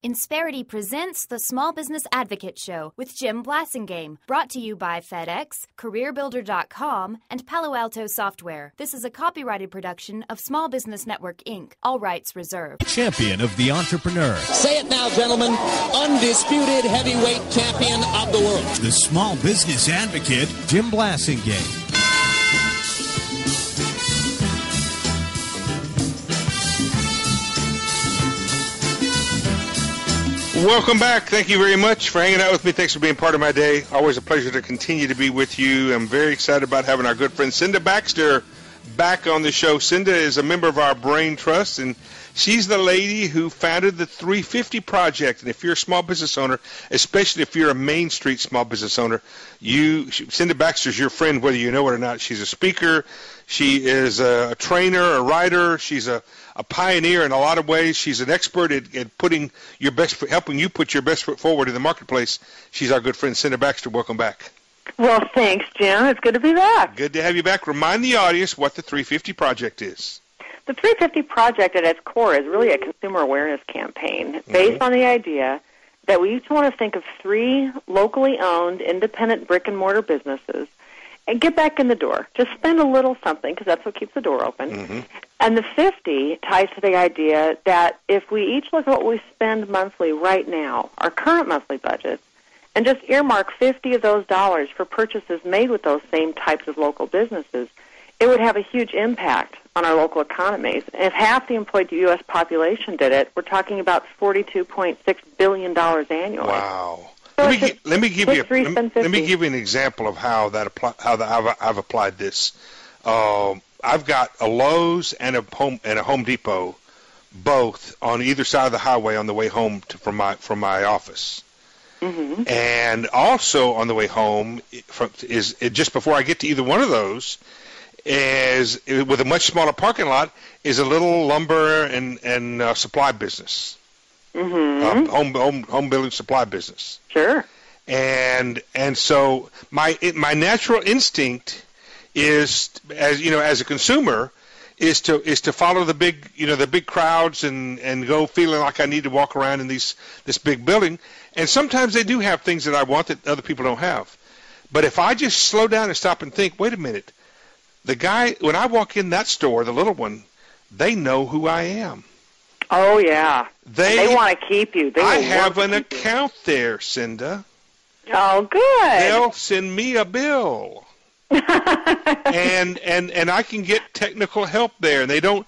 Insperity presents the Small Business Advocate Show with Jim Blasingame, brought to you by FedEx, CareerBuilder.com, and Palo Alto Software. This is a copyrighted production of Small Business Network, Inc., all rights reserved. Champion of the entrepreneur. Say it now, gentlemen. Undisputed heavyweight champion of the world. The Small Business Advocate, Jim Blasingame. Welcome back. Thank you very much for hanging out with me. Thanks for being part of my day. Always a pleasure to continue to be with you. I'm very excited about having our good friend Cinda Baxter back on the show. Cinda is a member of our Brain Trust, and she's the lady who founded the 350 Project. And if you're a small business owner, especially if you're a Main Street small business owner, Cinda Baxter's your friend whether you know it or not. She's a speaker. She is a trainer, a writer. She's a pioneer in a lot of ways. She's an expert at putting your best foot, helping you put your best foot forward in the marketplace. She's our good friend, Cinda Baxter. Welcome back. Well, thanks, Jim. It's good to be back. Good to have you back. Remind the audience what the 350 Project is. The 350 Project at its core is really a consumer awareness campaign based on the idea that we each want to think of 3 locally owned, independent brick-and-mortar businesses and get back in the door. Just spend a little something, because that's what keeps the door open. And the 50 ties to the idea that if we each look at what we spend monthly right now, our current monthly budget, and just earmark 50 of those dollars for purchases made with those same types of local businesses, it would have a huge impact on our local economies. And if half the employed U.S. population did it, we're talking about $42.6 billion annually. Wow. So Let me give you an example of how I've applied this. I've got a Lowe's and a Home Depot, both on either side of the highway on the way home from my office. And also on the way home, just before I get to either one of those, is with a much smaller parking lot, is a little lumber and supply business. Home building supply business. Sure. And so my natural instinct is, as a consumer, is to follow the big crowds and go feeling like I need to walk around in this big building. And sometimes they do have things that I want that other people don't have. But if I just slow down and stop and think, wait a minute, the guy, when I walk in that store, the little one, they know who I am. Oh, yeah. They want to keep you. I have an account there, Cinda. Oh, good. They'll send me a bill. and I can get technical help there. And they don't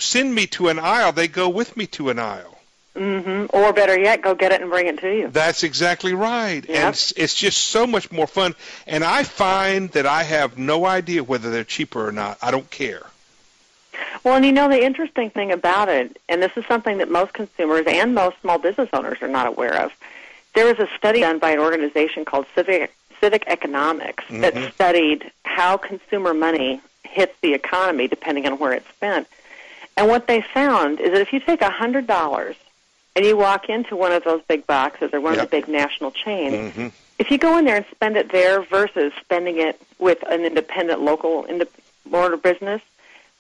send me to an aisle. They go with me to an aisle. Or better yet, go get it and bring it to you. That's exactly right. Yep. And it's just so much more fun. And I find that I have no idea whether they're cheaper or not. I don't care. Well, and the interesting thing about it, and this is something that most consumers and most small business owners are not aware of, there was a study done by an organization called Civic Economics that studied how consumer money hits the economy depending on where it's spent. And what they found is that if you take $100 and you walk into one of those big boxes or one of the big national chains, if you go in there and spend it there versus spending it with an independent local mortar business,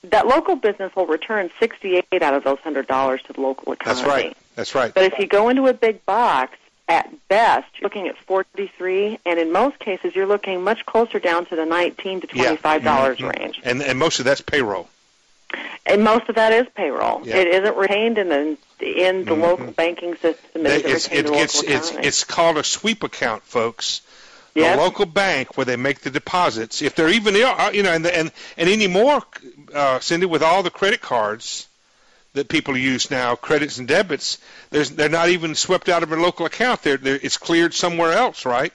that local business will return 68 out of those $100 to the local economy. That's right. But if you go into a big box, at best, you're looking at 43, and in most cases, you're looking much closer down to the $19 to $25 range. And most of that's payroll. And most of that is payroll. Yeah. It isn't retained in the local banking system. It's called a sweep account, folks. Yep. The local bank where they make the deposits, if they're even, and anymore, Cindy, with all the credit cards that people use now, credits and debits, they're not even swept out of a local account. It's cleared somewhere else, right?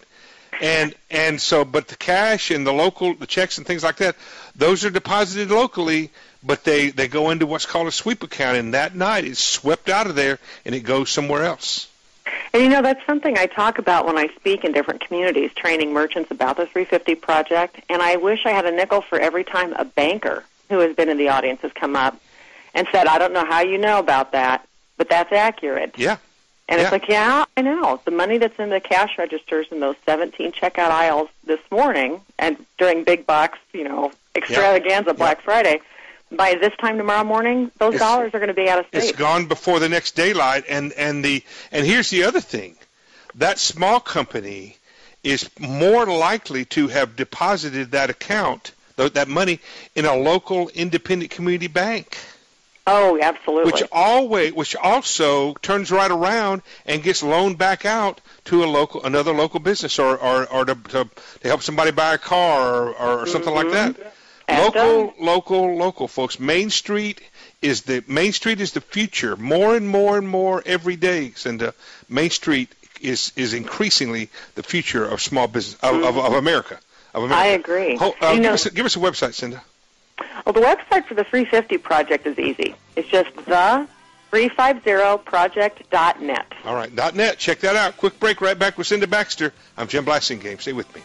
And so, but the cash and the checks and things like that, those are deposited locally, but they go into what's called a sweep account, and that night it's swept out of there and it goes somewhere else. And that's something I talk about when I speak in different communities, training merchants about the 350 Project, and I wish I had a nickel for every time a banker who has been in the audience has come up and said, I don't know how you know about that, but that's accurate. Yeah. And it's like, yeah, I know. The money that's in the cash registers in those 17 checkout aisles this morning and during big box, extravaganza Black Friday, by this time tomorrow morning, those dollars are going to be out of state. It's gone before the next daylight. And here's the other thing. That small company is more likely to have deposited that account, that money, in a local independent community bank. Oh, absolutely. Which also turns right around and gets loaned back out to another local business, or to help somebody buy a car or something like that. Local, folks. Main Street is the future. More and more every day. And Main Street is increasingly the future of small business of America. I agree. Give us a website, Cinda. Well, the website for the 350 Project is easy. It's just the350project.net. All right, .net. Check that out. Quick break. Right back with Cinda Baxter. I'm Jim Blasingame. Stay with me.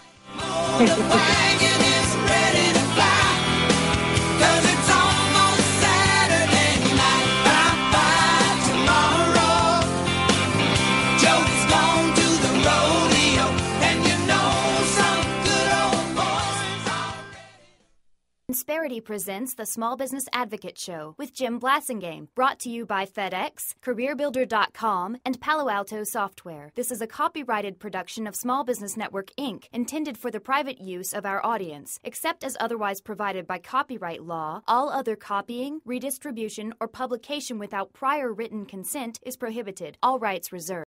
Insperity presents the Small Business Advocate Show with Jim Blasingame, brought to you by FedEx, CareerBuilder.com, and Palo Alto Software. This is a copyrighted production of Small Business Network, Inc., intended for the private use of our audience. Except as otherwise provided by copyright law, all other copying, redistribution, or publication without prior written consent is prohibited. All rights reserved.